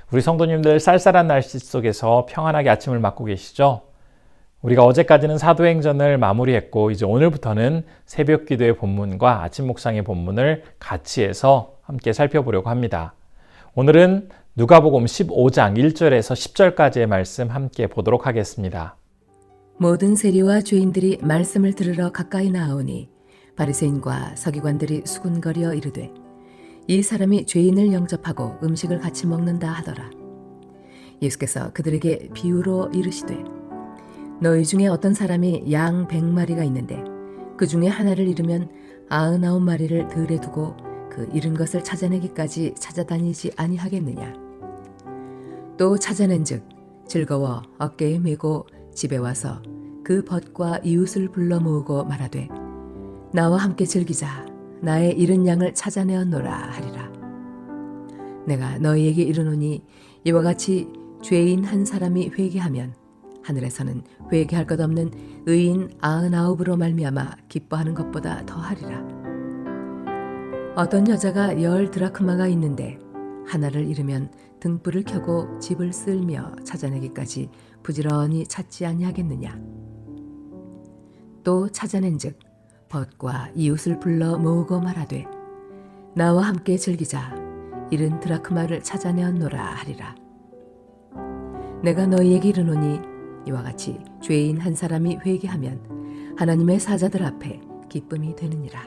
우리 성도님들 쌀쌀한 날씨 속에서 평안하게 아침을 맞고 계시죠? 우리가 어제까지는 사도행전을 마무리했고 이제 오늘부터는 새벽 기도의 본문과 아침 묵상의 본문을 같이 해서 함께 살펴보려고 합니다. 오늘은 누가복음 15장 1절에서 10절까지의 말씀 함께 보도록 하겠습니다. 모든 세리와 죄인들이 말씀을 들으러 가까이 나아오니 바리새인과 서기관들이 수군거려 이르되 이 사람이 죄인을 영접하고 음식을 같이 먹는다 하더라. 예수께서 그들에게 비유로 이르시되 너희 중에 어떤 사람이 양 100마리가 있는데 그 중에 하나를 잃으면 99마리를 들에 두고 그 잃은 것을 찾아내기까지 찾아다니지 아니하겠느냐. 또 찾아낸즉 즐거워 어깨에 메고 집에 와서 그 벗과 이웃을 불러 모으고 말하되 나와 함께 즐기자. 나의 잃은 양을 찾아내었노라 하리라. 내가 너희에게 이르노니 이와 같이 죄인 한 사람이 회개하면 하늘에서는 회개할 것 없는 의인 99으로 말미암아 기뻐하는 것보다 더하리라. 어떤 여자가 10 드라크마가 있는데 하나를 잃으면 등불을 켜고 집을 쓸며 찾아내기까지 부지런히 찾지 아니하겠느냐. 또 찾아낸즉 벗과 이웃을 불러 모으고 말하되 나와 함께 즐기자. 잃은 드라크마를 찾아내었노라 하리라. 내가 너희에게 이르노니 이와 같이 죄인 한 사람이 회개하면 하나님의 사자들 앞에 기쁨이 되느니라.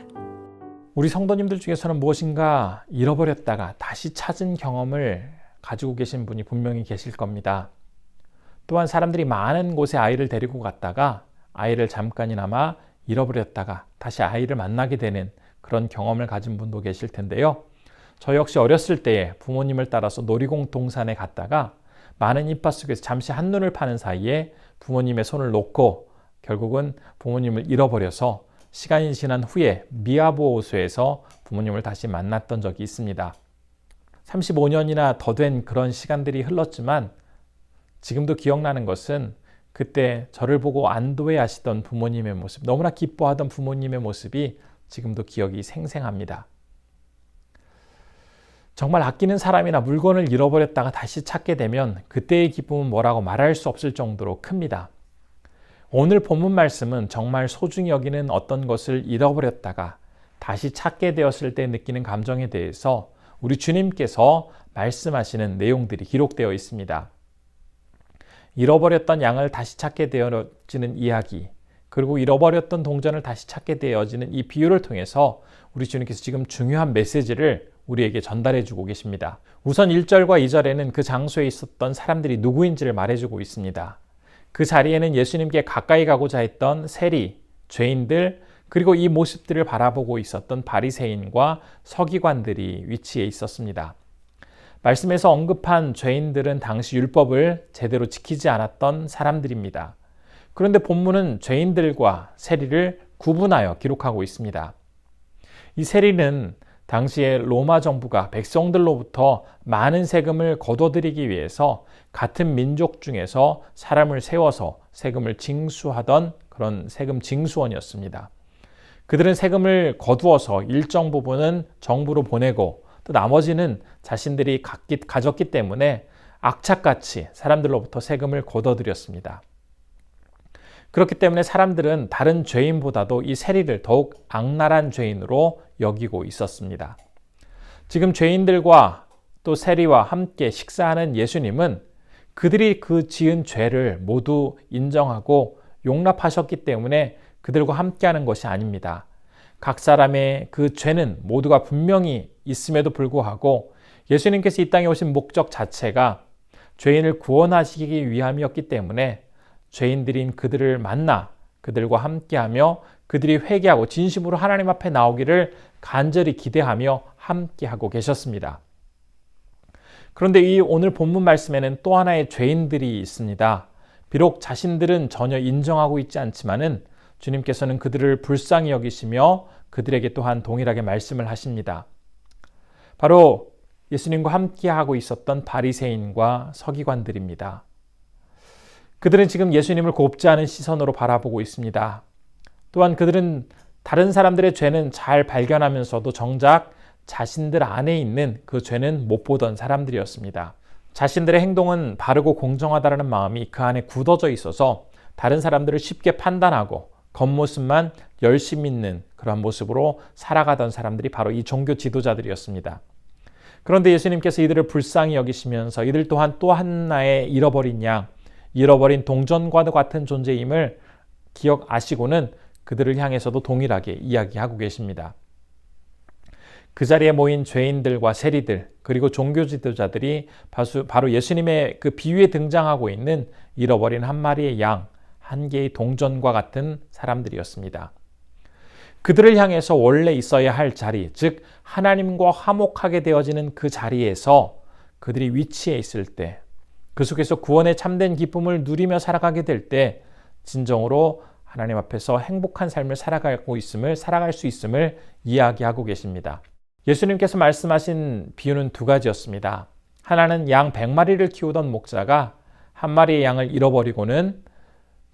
우리 성도님들 중에서는 무엇인가 잃어버렸다가 다시 찾은 경험을 가지고 계신 분이 분명히 계실 겁니다. 또한 사람들이 많은 곳에 아이를 데리고 갔다가 아이를 잠깐이나마 잃어버렸다가 다시 아이를 만나게 되는 그런 경험을 가진 분도 계실 텐데요. 저 역시 어렸을 때에 부모님을 따라서 놀이동산에 갔다가 많은 인파 속에서 잠시 한눈을 파는 사이에 부모님의 손을 놓고 결국은 부모님을 잃어버려서 시간이 지난 후에 미아보호소에서 부모님을 다시 만났던 적이 있습니다. 35년이나 더 된 그런 시간들이 흘렀지만 지금도 기억나는 것은 그때 저를 보고 안도해 하시던 부모님의 모습, 너무나 기뻐하던 부모님의 모습이 지금도 기억이 생생합니다. 정말 아끼는 사람이나 물건을 잃어버렸다가 다시 찾게 되면 그때의 기쁨은 뭐라고 말할 수 없을 정도로 큽니다. 오늘 본문 말씀은 정말 소중히 여기는 어떤 것을 잃어버렸다가 다시 찾게 되었을 때 느끼는 감정에 대해서 우리 주님께서 말씀하시는 내용들이 기록되어 있습니다. 잃어버렸던 양을 다시 찾게 되어지는 이야기, 그리고 잃어버렸던 동전을 다시 찾게 되어지는 이 비유를 통해서 우리 주님께서 지금 중요한 메시지를 우리에게 전달해 주고 계십니다. 우선 1절과 2절에는 그 장소에 있었던 사람들이 누구인지를 말해주고 있습니다. 그 자리에는 예수님께 가까이 가고자 했던 세리, 죄인들, 그리고 이 모습들을 바라보고 있었던 바리새인과 서기관들이 위치해 있었습니다. 말씀에서 언급한 죄인들은 당시 율법을 제대로 지키지 않았던 사람들입니다. 그런데 본문은 죄인들과 세리를 구분하여 기록하고 있습니다. 이 세리는 당시에 로마 정부가 백성들로부터 많은 세금을 거둬들이기 위해서 같은 민족 중에서 사람을 세워서 세금을 징수하던 그런 세금 징수원이었습니다. 그들은 세금을 거두어서 일정 부분은 정부로 보내고 또 나머지는 자신들이 가졌기 때문에 악착같이 사람들로부터 세금을 거둬들였습니다. 그렇기 때문에 사람들은 다른 죄인보다도 이 세리를 더욱 악랄한 죄인으로 여기고 있었습니다. 지금 죄인들과 또 세리와 함께 식사하는 예수님은 그들이 그 지은 죄를 모두 인정하고 용납하셨기 때문에 그들과 함께하는 것이 아닙니다. 각 사람의 그 죄는 모두가 분명히 있음에도 불구하고 예수님께서 이 땅에 오신 목적 자체가 죄인을 구원하시기 위함이었기 때문에 죄인들인 그들을 만나 그들과 함께하며 그들이 회개하고 진심으로 하나님 앞에 나오기를 간절히 기대하며 함께하고 계셨습니다. 그런데 이 오늘 본문 말씀에는 또 하나의 죄인들이 있습니다. 비록 자신들은 전혀 인정하고 있지 않지만은 주님께서는 그들을 불쌍히 여기시며 그들에게 또한 동일하게 말씀을 하십니다. 바로 예수님과 함께하고 있었던 바리새인과 서기관들입니다. 그들은 지금 예수님을 곱지 않은 시선으로 바라보고 있습니다. 또한 그들은 다른 사람들의 죄는 잘 발견하면서도 정작 자신들 안에 있는 그 죄는 못 보던 사람들이었습니다. 자신들의 행동은 바르고 공정하다는 마음이 그 안에 굳어져 있어서 다른 사람들을 쉽게 판단하고 겉모습만 열심히 있는 그러한 모습으로 살아가던 사람들이 바로 이 종교 지도자들이었습니다. 그런데 예수님께서 이들을 불쌍히 여기시면서 이들 또한 또 하나의 잃어버린 양, 잃어버린 동전과도 같은 존재임을 기억하시고는 그들을 향해서도 동일하게 이야기하고 계십니다. 그 자리에 모인 죄인들과 세리들 그리고 종교 지도자들이 바로 예수님의 그 비유에 등장하고 있는 잃어버린 한 마리의 양, 한 개의 동전과 같은 사람들이었습니다. 그들을 향해서 원래 있어야 할 자리, 즉 하나님과 화목하게 되어지는 그 자리에서 그들이 위치해 있을 때, 그 속에서 구원의 참된 기쁨을 누리며 살아가게 될 때 진정으로 하나님 앞에서 행복한 삶을 살아갈 수 있음을 이야기하고 계십니다. 예수님께서 말씀하신 비유는 두 가지였습니다. 하나는 양 100마리를 키우던 목자가 한 마리의 양을 잃어버리고는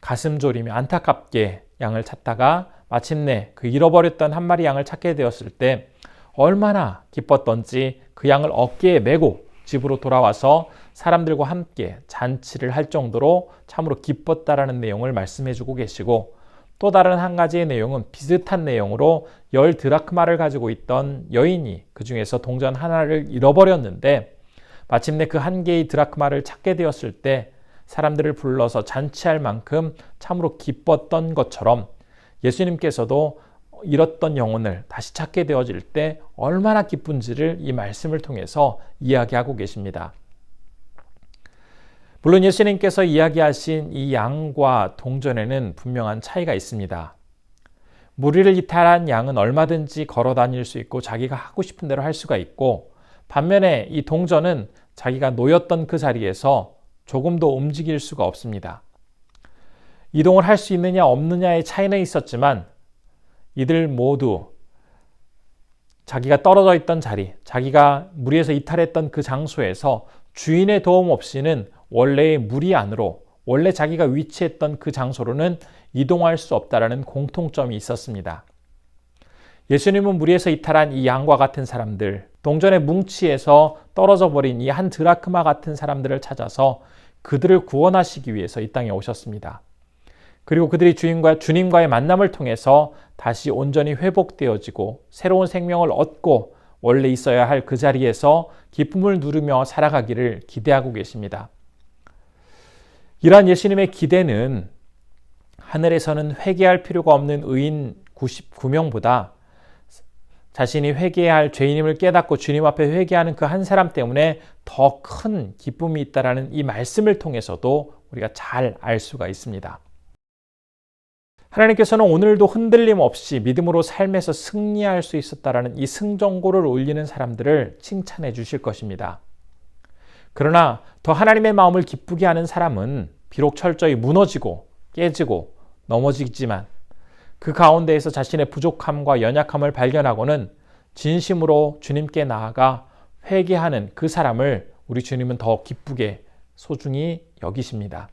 가슴 졸이며 안타깝게 양을 찾다가 마침내 그 잃어버렸던 한 마리 양을 찾게 되었을 때 얼마나 기뻤던지 그 양을 어깨에 메고 집으로 돌아와서 사람들과 함께 잔치를 할 정도로 참으로 기뻤다라는 내용을 말씀해 주고 계시고, 또 다른 한 가지의 내용은 비슷한 내용으로 10드라크마를 가지고 있던 여인이 그 중에서 동전 하나를 잃어버렸는데 마침내 그 한 개의 드라크마를 찾게 되었을 때 사람들을 불러서 잔치할 만큼 참으로 기뻤던 것처럼 예수님께서도 잃었던 영혼을 다시 찾게 되어질 때 얼마나 기쁜지를 이 말씀을 통해서 이야기하고 계십니다. 물론 예수님께서 이야기하신 이 양과 동전에는 분명한 차이가 있습니다. 무리를 이탈한 양은 얼마든지 걸어 다닐 수 있고 자기가 하고 싶은 대로 할 수가 있고, 반면에 이 동전은 자기가 놓였던 그 자리에서 조금도 움직일 수가 없습니다. 이동을 할 수 있느냐 없느냐의 차이는 있었지만 이들 모두 자기가 떨어져 있던 자리, 자기가 무리에서 이탈했던 그 장소에서 주인의 도움 없이는 원래의 무리 안으로, 원래 자기가 위치했던 그 장소로는 이동할 수 없다라는 공통점이 있었습니다. 예수님은 무리에서 이탈한 이 양과 같은 사람들, 동전의 뭉치에서 떨어져 버린 이 한 드라크마 같은 사람들을 찾아서 그들을 구원하시기 위해서 이 땅에 오셨습니다. 그리고 그들이 주님과의 만남을 통해서 다시 온전히 회복되어지고 새로운 생명을 얻고 원래 있어야 할 그 자리에서 기쁨을 누리며 살아가기를 기대하고 계십니다. 이러한 예수님의 기대는 하늘에서는 회개할 필요가 없는 의인 99명보다 자신이 회개해야 할 죄인임을 깨닫고 주님 앞에 회개하는 그 한 사람 때문에 더 큰 기쁨이 있다라는 이 말씀을 통해서도 우리가 잘 알 수가 있습니다. 하나님께서는 오늘도 흔들림 없이 믿음으로 삶에서 승리할 수 있었다라는 이 승전고를 올리는 사람들을 칭찬해 주실 것입니다. 그러나 더 하나님의 마음을 기쁘게 하는 사람은 비록 철저히 무너지고 깨지고 넘어지지만 그 가운데에서 자신의 부족함과 연약함을 발견하고는 진심으로 주님께 나아가 회개하는 그 사람을 우리 주님은 더 기쁘게 소중히 여기십니다.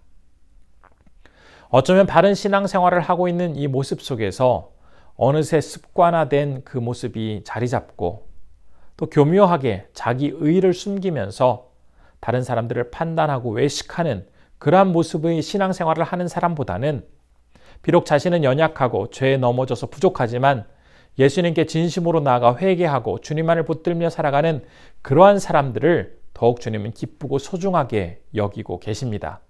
어쩌면 바른 신앙생활을 하고 있는 이 모습 속에서 어느새 습관화된 그 모습이 자리 잡고 또 교묘하게 자기 의의를 숨기면서 다른 사람들을 판단하고 외식하는 그러한 모습의 신앙생활을 하는 사람보다는 비록 자신은 연약하고 죄에 넘어져서 부족하지만 예수님께 진심으로 나아가 회개하고 주님만을 붙들며 살아가는 그러한 사람들을 더욱 주님은 기쁘고 소중하게 여기고 계십니다.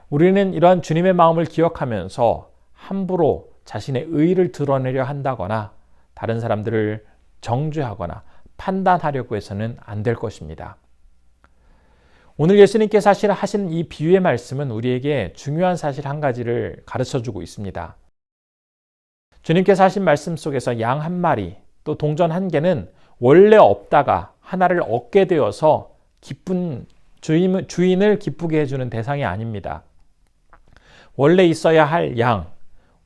우리는 이러한 주님의 마음을 기억하면서 함부로 자신의 의의를 드러내려 한다거나 다른 사람들을 정죄하거나 판단하려고 해서는 안 될 것입니다. 오늘 예수님께서 하신 이 비유의 말씀은 우리에게 중요한 사실 한 가지를 가르쳐주고 있습니다. 주님께서 하신 말씀 속에서 양 한 마리 또 동전 한 개는 원래 없다가 하나를 얻게 되어서 기쁜 주인을 기쁘게 해주는 대상이 아닙니다. 원래 있어야 할 양,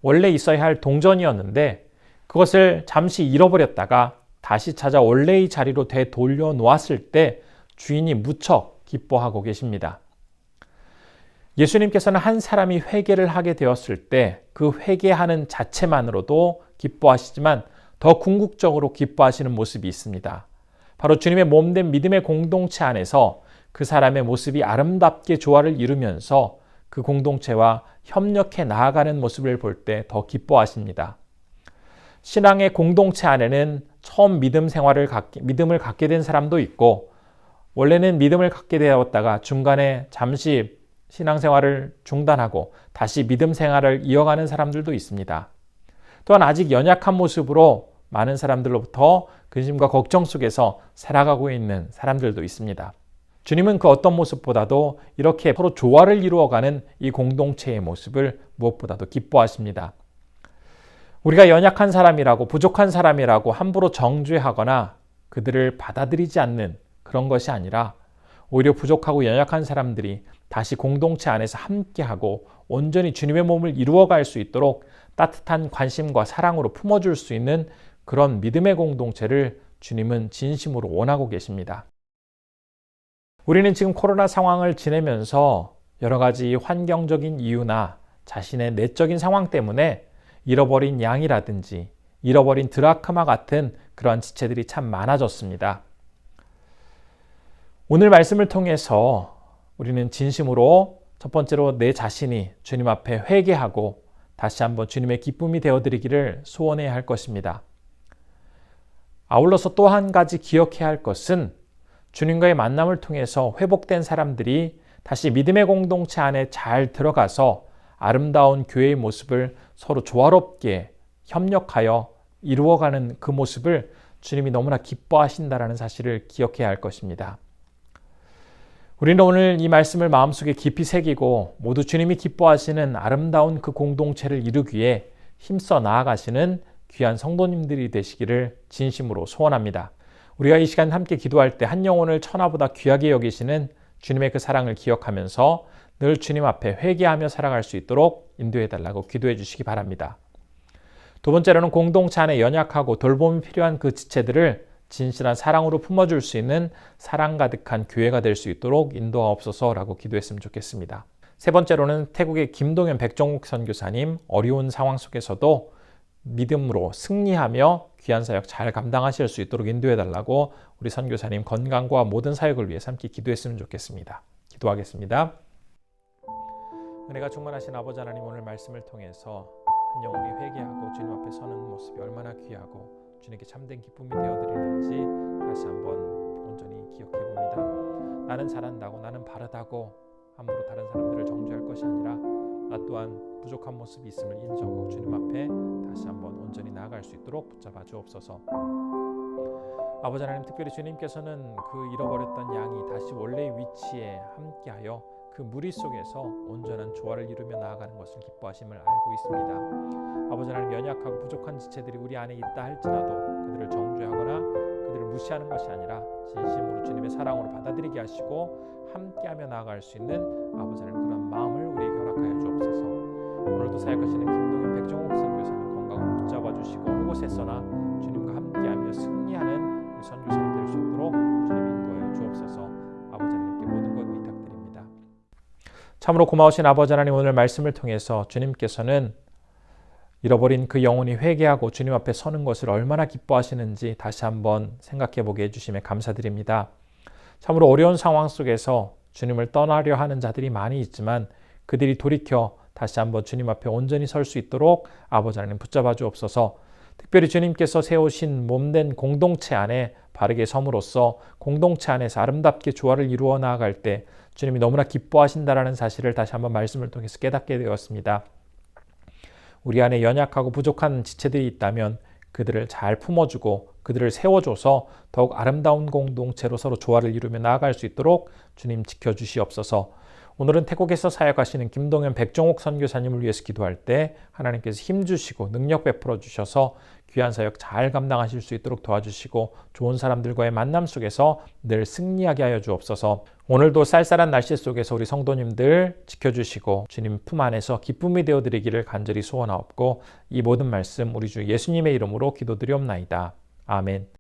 원래 있어야 할 동전이었는데 그것을 잠시 잃어버렸다가 다시 찾아 원래의 자리로 되돌려 놓았을 때 주인이 무척 기뻐하고 계십니다. 예수님께서는 한 사람이 회개를 하게 되었을 때 그 회개하는 자체만으로도 기뻐하시지만 더 궁극적으로 기뻐하시는 모습이 있습니다. 바로 주님의 몸된 믿음의 공동체 안에서 그 사람의 모습이 아름답게 조화를 이루면서 그 공동체와 협력해 나아가는 모습을 볼 때 더 기뻐하십니다. 신앙의 공동체 안에는 처음 믿음을 갖게 된 사람도 있고, 원래는 믿음을 갖게 되었다가 중간에 잠시 신앙생활을 중단하고 다시 믿음 생활을 이어가는 사람들도 있습니다. 또한 아직 연약한 모습으로 많은 사람들로부터 근심과 걱정 속에서 살아가고 있는 사람들도 있습니다. 주님은 그 어떤 모습보다도 이렇게 서로 조화를 이루어가는 이 공동체의 모습을 무엇보다도 기뻐하십니다. 우리가 연약한 사람이라고 부족한 사람이라고 함부로 정죄하거나 그들을 받아들이지 않는 그런 것이 아니라 오히려 부족하고 연약한 사람들이 다시 공동체 안에서 함께하고 온전히 주님의 몸을 이루어갈 수 있도록 따뜻한 관심과 사랑으로 품어줄 수 있는 그런 믿음의 공동체를 주님은 진심으로 원하고 계십니다. 우리는 지금 코로나 상황을 지내면서 여러 가지 환경적인 이유나 자신의 내적인 상황 때문에 잃어버린 양이라든지 잃어버린 드라크마 같은 그러한 지체들이 참 많아졌습니다. 오늘 말씀을 통해서 우리는 진심으로 첫 번째로 내 자신이 주님 앞에 회개하고 다시 한번 주님의 기쁨이 되어드리기를 소원해야 할 것입니다. 아울러서 또 한 가지 기억해야 할 것은 주님과의 만남을 통해서 회복된 사람들이 다시 믿음의 공동체 안에 잘 들어가서 아름다운 교회의 모습을 서로 조화롭게 협력하여 이루어가는 그 모습을 주님이 너무나 기뻐하신다는 사실을 기억해야 할 것입니다. 우리는 오늘 이 말씀을 마음속에 깊이 새기고 모두 주님이 기뻐하시는 아름다운 그 공동체를 이루기 위해 힘써 나아가시는 귀한 성도님들이 되시기를 진심으로 소원합니다. 우리가 이 시간 함께 기도할 때 한 영혼을 천하보다 귀하게 여기시는 주님의 그 사랑을 기억하면서 늘 주님 앞에 회개하며 살아갈 수 있도록 인도해달라고 기도해 주시기 바랍니다. 두 번째로는 공동체 안에 연약하고 돌봄이 필요한 그 지체들을 진실한 사랑으로 품어줄 수 있는 사랑 가득한 교회가 될 수 있도록 인도하옵소서라고 기도했으면 좋겠습니다. 세 번째로는 태국의 김동현 백종욱 선교사님, 어려운 상황 속에서도 믿음으로 승리하며 귀한 사역 잘 감당하실 수 있도록 인도해달라고 우리 선교사님 건강과 모든 사역을 위해 함께 기도했으면 좋겠습니다. 기도하겠습니다. 은혜가 충만하신 아버지 하나님, 오늘 말씀을 통해서 한 영혼이 회개하고 주님 앞에 서는 모습이 얼마나 귀하고 주님께 참된 기쁨이 되어드리는지 다시 한번 온전히 기억해봅니다. 나는 잘한다고, 나는 바르다고 함부로 다른 사람들을 정죄할 것이 아니라 나 또한 부족한 모습이 있음을 인정하고 주님 앞에 다시 한번 온전히 나아갈 수 있도록 붙잡아 주옵소서. 아버지 하나님, 특별히 주님께서는 그 잃어버렸던 양이 다시 원래의 위치에 함께하여 그 무리 속에서 온전한 조화를 이루며 나아가는 것을 기뻐하심을 알고 있습니다. 아버지 하나님, 연약하고 부족한 지체들이 우리 안에 있다 할지라도 그들을 정죄하거나 그들을 무시하는 것이 아니라 진심으로 주님의 사랑으로 받아들이게 하시고 함께하며 나아갈 수 있는 아버지 하나님 그런 마음을 우리에게 허락하여 주옵소서. 오늘도 사역하시는 김동현 백종욱 선교사님 건강을 붙잡아 주시고 어느 곳에서나 주님과 함께하며 승리하는 우리 선교사님 될 수 있도록 주님 인도하여 주옵소서. 아버지 하나님께 모든 것 의탁드립니다. 참으로 고마우신 아버지 하나님, 오늘 말씀을 통해서 주님께서는 잃어버린 그 영혼이 회개하고 주님 앞에 서는 것을 얼마나 기뻐하시는지 다시 한번 생각해 보게 해주심에 감사드립니다. 참으로 어려운 상황 속에서 주님을 떠나려 하는 자들이 많이 있지만 그들이 돌이켜 다시 한번 주님 앞에 온전히 설 수 있도록 아버지 하나님 붙잡아 주옵소서. 특별히 주님께서 세우신 몸된 공동체 안에 바르게 섬으로써 공동체 안에서 아름답게 조화를 이루어 나아갈 때 주님이 너무나 기뻐하신다라는 사실을 다시 한번 말씀을 통해서 깨닫게 되었습니다. 우리 안에 연약하고 부족한 지체들이 있다면 그들을 잘 품어주고 그들을 세워줘서 더욱 아름다운 공동체로 서로 조화를 이루며 나아갈 수 있도록 주님 지켜주시옵소서. 오늘은 태국에서 사역하시는 김동현 백종욱 선교사님을 위해서 기도할 때 하나님께서 힘주시고 능력 베풀어 주셔서 귀한 사역 잘 감당하실 수 있도록 도와주시고 좋은 사람들과의 만남 속에서 늘 승리하게 하여 주옵소서. 오늘도 쌀쌀한 날씨 속에서 우리 성도님들 지켜주시고 주님 품 안에서 기쁨이 되어드리기를 간절히 소원하옵고 이 모든 말씀 우리 주 예수님의 이름으로 기도드리옵나이다. 아멘.